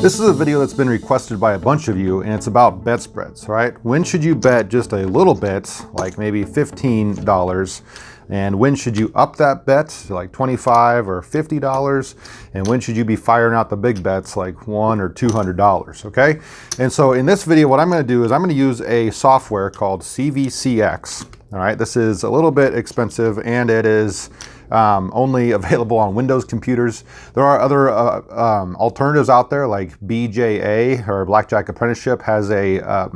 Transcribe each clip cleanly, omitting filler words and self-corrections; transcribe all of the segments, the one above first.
This is a video that's been requested by a bunch of you, and it's about bet spreads, right? When should you bet just a little bit, like maybe $15, and when should you up that bet to like $25 or $50, and when should you be firing out the big bets like $100 or $200, okay? And so in this video, what I'm gonna do is I'm gonna use a software called CVCX, all right? This is a little bit expensive, and it is only available on Windows computers. There are other alternatives out there, like BJA, or Blackjack Apprenticeship, has a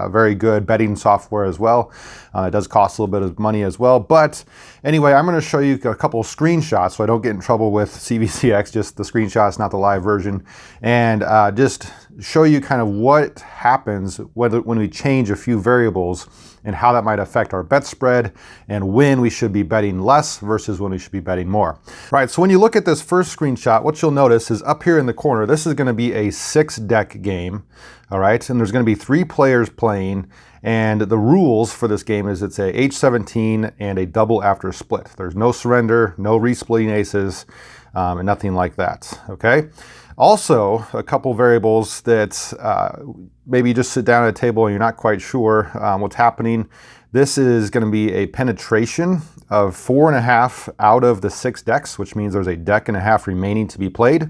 very good betting software as well. It does cost a little bit of money as well. But anyway, I'm going to show you a couple of screenshots so I don't get in trouble with CVCX, just the screenshots, not the live version, and just show you kind of what happens when we change a few variables and how that might affect our bet spread and when we should be betting less versus when we should be betting more. Right, so when you look at this first screenshot, what you'll notice is up here in the corner, this is gonna be a 6-deck game, all right? And there's gonna be 3 players playing, and the rules for this game is it's a H17 and a double after split. There's no surrender, no resplitting aces, and nothing like that, okay? Also, a couple variables that maybe you just sit down at a table and you're not quite sure what's happening. This is going to be a penetration of 4.5 out of the 6 decks, which means there's a deck and a half remaining to be played.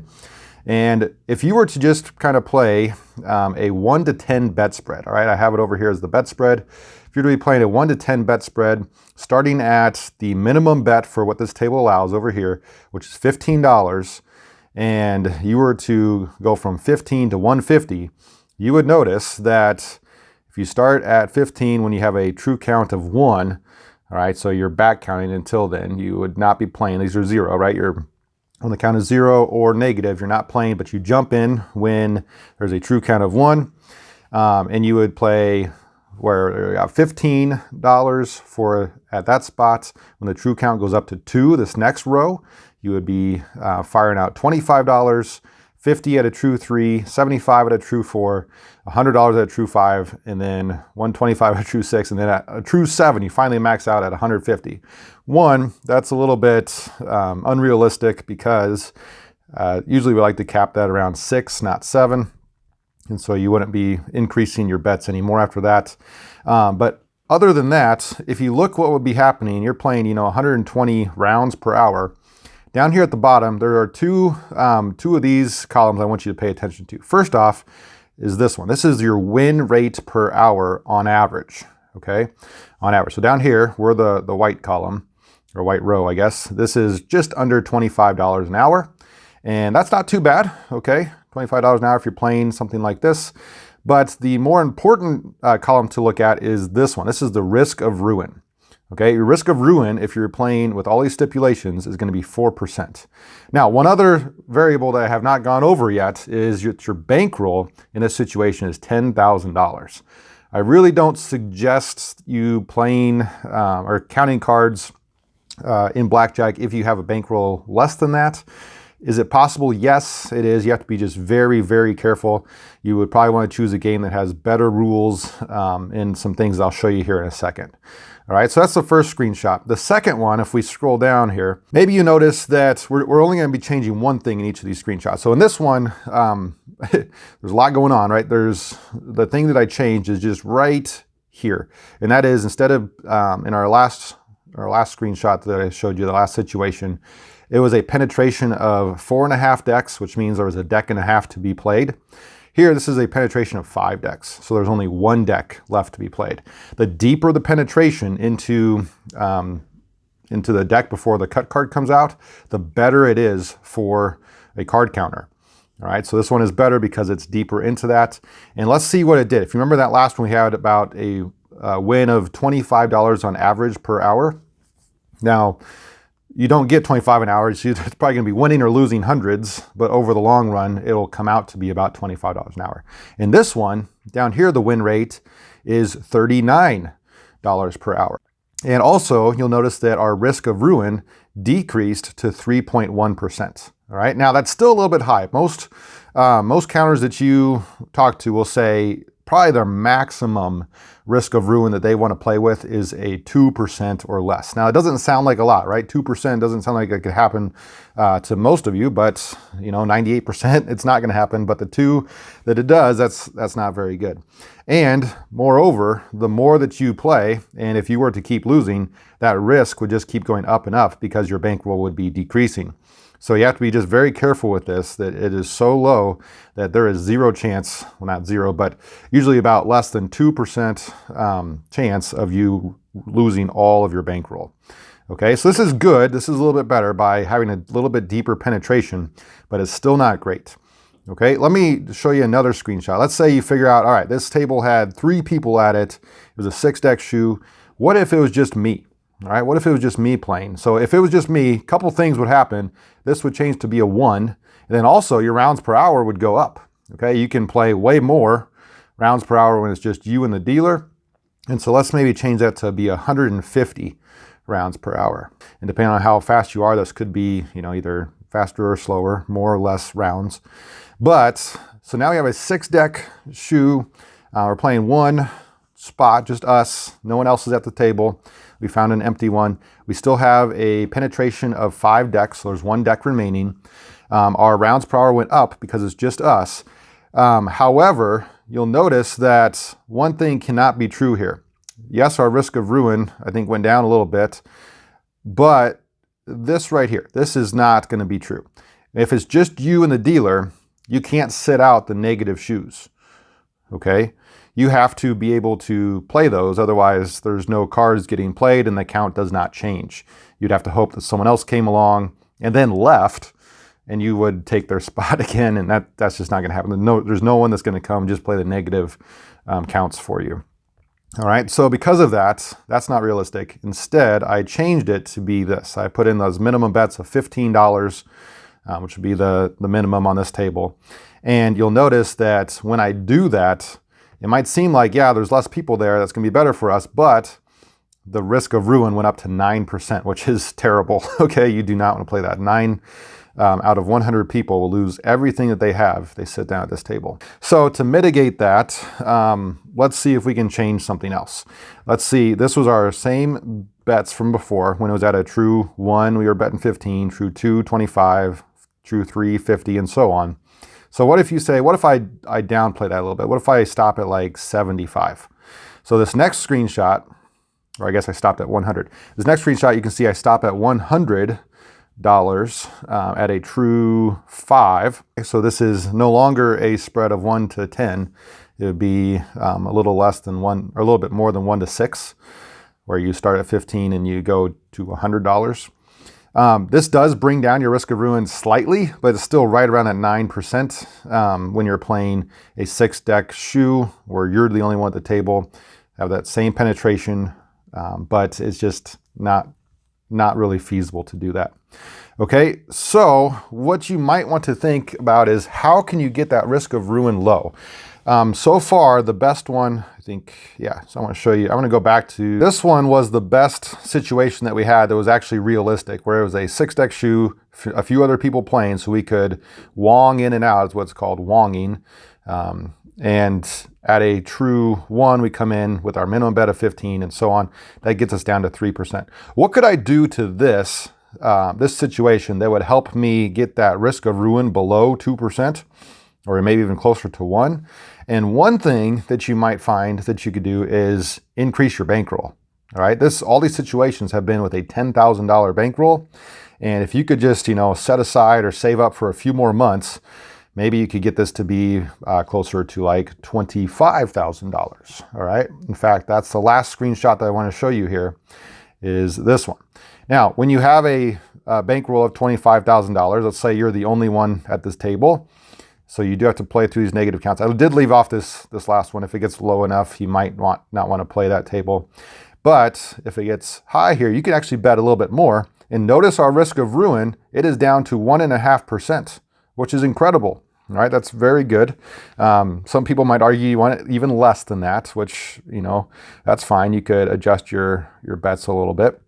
And if you were to just kind of play a 1 to 10 bet spread, all right, I have it over here as the bet spread. If you're to be playing a 1 to 10 bet spread, starting at the minimum bet for what this table allows over here, which is $15, and you were to go from 15 to 150, you would notice that if you start at 15 when you have a true count of 1, all right, so you're back counting until then, you would not be playing. These are 0, right? You're on the count of 0 or negative, you're not playing, but you jump in when there's a true count of 1, and you would play where you have $15 for at that spot. When the true count goes up to 2, this next row, you would be firing out $25, $50 at a true 3, $75 at a true 4, $100 at a true 5, and then $125 at a true 6, and then at a true 7, you finally max out at $150. That's a little bit unrealistic because usually we like to cap that around 6, not 7. And so you wouldn't be increasing your bets anymore after that. But other than that, if you look what would be happening, you're playing, 120 rounds per hour. Down here at the bottom, there are two of these columns I want you to pay attention to. First off is this one. This is your win rate per hour on average, okay? On average. So down here, we're the white column, or white row, I guess. This is just under $25 an hour. And that's not too bad, okay? $25 an hour if you're playing something like this. But the more important column to look at is this one. This is the risk of ruin. Okay, your risk of ruin, if you're playing with all these stipulations, is going to be 4%. Now, one other variable that I have not gone over yet is your bankroll in this situation is $10,000. I really don't suggest you playing or counting cards in blackjack if you have a bankroll less than that. Is it possible? Yes, it is. You have to be just very, very careful. You would probably want to choose a game that has better rules and some things I'll show you here in a second. All right, so that's the first screenshot. The second one, if we scroll down here, maybe you notice that we're only going to be changing one thing in each of these screenshots. So in this one, there's a lot going on, right? There's the thing that I changed is just right here. And that is, instead of in our last screenshot that I showed you, the last situation, it was a penetration of 4.5 decks, which means there was a deck and a half to be played. Here, this is a penetration of 5 decks, so there's only 1 deck left to be played. The deeper the penetration into the deck before the cut card comes out, the better it is for a card counter. All right, so this one is better because it's deeper into that. And let's see what it did. If you remember that last one, we had about a win of $25 on average per hour. Now, you don't get 25 an hour. It's probably going to be winning or losing hundreds, but over the long run, it'll come out to be about $25 an hour. In this one, down here, the win rate is $39 per hour. And also, you'll notice that our risk of ruin decreased to 3.1%. All right, now that's still a little bit high. Most counters that you talk to will say probably their maximum risk of ruin that they want to play with is a 2% or less. Now, it doesn't sound like a lot, right? 2% doesn't sound like it could happen to most of you, but 98%, it's not going to happen. But the 2 that it does, that's not very good. And moreover, the more that you play, and if you were to keep losing, that risk would just keep going up and up because your bankroll would be decreasing. So you have to be just very careful with this, that it is so low that there is zero chance, well, not zero, but usually about less than 2% chance of you losing all of your bankroll. Okay, so this is good. This is a little bit better by having a little bit deeper penetration, but it's still not great. Okay, let me show you another screenshot. Let's say you figure out, all right, this table had 3 people at it. It was a 6-deck shoe. What if it was just me? All right, what if it was just me playing? So if it was just me, a couple things would happen. This would change to be a 1, and then also your rounds per hour would go up. Okay, you can play way more rounds per hour when it's just you and the dealer. And so let's maybe change that to be 150 rounds per hour. And depending on how fast you are, this could be, either faster or slower, more or less rounds. But, so now we have a 6-deck shoe. We're playing 1 spot, just us. No one else is at the table. We found an empty one. We still have a penetration of 5 decks, so there's 1 deck remaining. Our rounds per hour went up because it's just us. However, you'll notice that one thing cannot be true here. Yes, our risk of ruin, I think, went down a little bit, but this right here, this is not going to be true. If it's just you and the dealer, you can't sit out the negative shoes, okay? You have to be able to play those, otherwise there's no cards getting played and the count does not change. You'd have to hope that someone else came along and then left, and you would take their spot again, and that's just not going to happen. There's no one that's going to come just play the negative counts for you. All right, so because of that, that's not realistic. Instead, I changed it to be this. I put in those minimum bets of $15, which would be the minimum on this table. And you'll notice that when I do that, it might seem like, yeah, there's less people there, that's going to be better for us, but the risk of ruin went up to 9%, which is terrible. Okay, you do not want to play that. 9 out of 100 people will lose everything that they have if they sit down at this table. So to mitigate that, let's see if we can change something else. Let's see, this was our same bets from before. When it was at a true 1, we were betting 15, true 2, 25, true 3, 50, and so on. So what if you say, what if I downplay that a little bit? What if I stop at like 75? So this next screenshot, or I guess I stopped at 100. This next screenshot, you can see I stop at $100 at a true 5. So this is no longer a spread of 1 to 10. It would be a little less than 1, or a little bit more than 1 to 6, where you start at 15 and you go to $100. This does bring down your risk of ruin slightly, but it's still right around at 9% when you're playing a 6-deck shoe where you're the only one at the table. Have that same penetration, but it's just not really feasible to do that. Okay, so what you might want to think about is how can you get that risk of ruin low? So far, the best one, I think, yeah, so I want to show you. I want to go back to, this one was the best situation that we had that was actually realistic, where it was a 6-deck shoe, a few other people playing, so we could wong in and out, is what's called wonging. And at a true 1, we come in with our minimum bet of 15 and so on. That gets us down to 3%. What could I do to this situation that would help me get that risk of ruin below 2%, or maybe even closer to 1? And one thing that you might find that you could do is increase your bankroll. All right, all these situations have been with a $10,000 bankroll. And if you could just, set aside or save up for a few more months, maybe you could get this to be closer to like $25,000. All right. In fact, that's the last screenshot that I want to show you here, is this one. Now, when you have a bankroll of $25,000, let's say you're the only one at this table. So you do have to play through these negative counts. I did leave off this last one. If it gets low enough, you might not want to play that table. But if it gets high here, you can actually bet a little bit more. And notice our risk of ruin, it is down to 1.5%, which is incredible. All right, that's very good. Some people might argue you want it even less than that, which, that's fine. You could adjust your bets a little bit.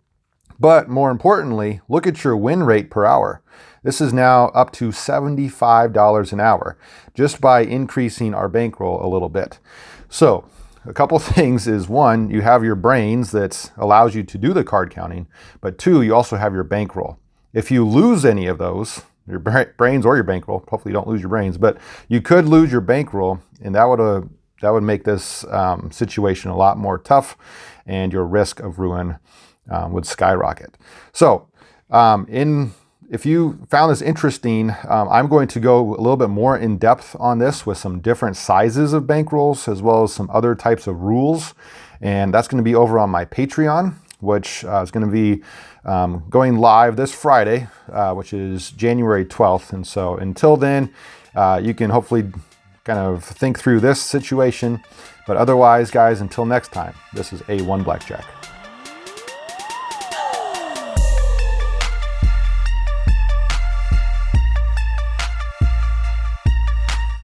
But more importantly, look at your win rate per hour. This is now up to $75 an hour just by increasing our bankroll a little bit. So a couple things is, one, you have your brains that allows you to do the card counting, but two, you also have your bankroll. If you lose any of those, your brains or your bankroll, hopefully you don't lose your brains, but you could lose your bankroll, and that would make this situation a lot more tough, and your risk of ruin would skyrocket. So if you found this interesting, I'm going to go a little bit more in depth on this with some different sizes of bankrolls as well as some other types of rules. And that's going to be over on my Patreon, which is going to be going live this Friday, which is January 12th. And so until then, you can hopefully kind of think through this situation. But otherwise, guys, until next time, this is A1 Blackjack.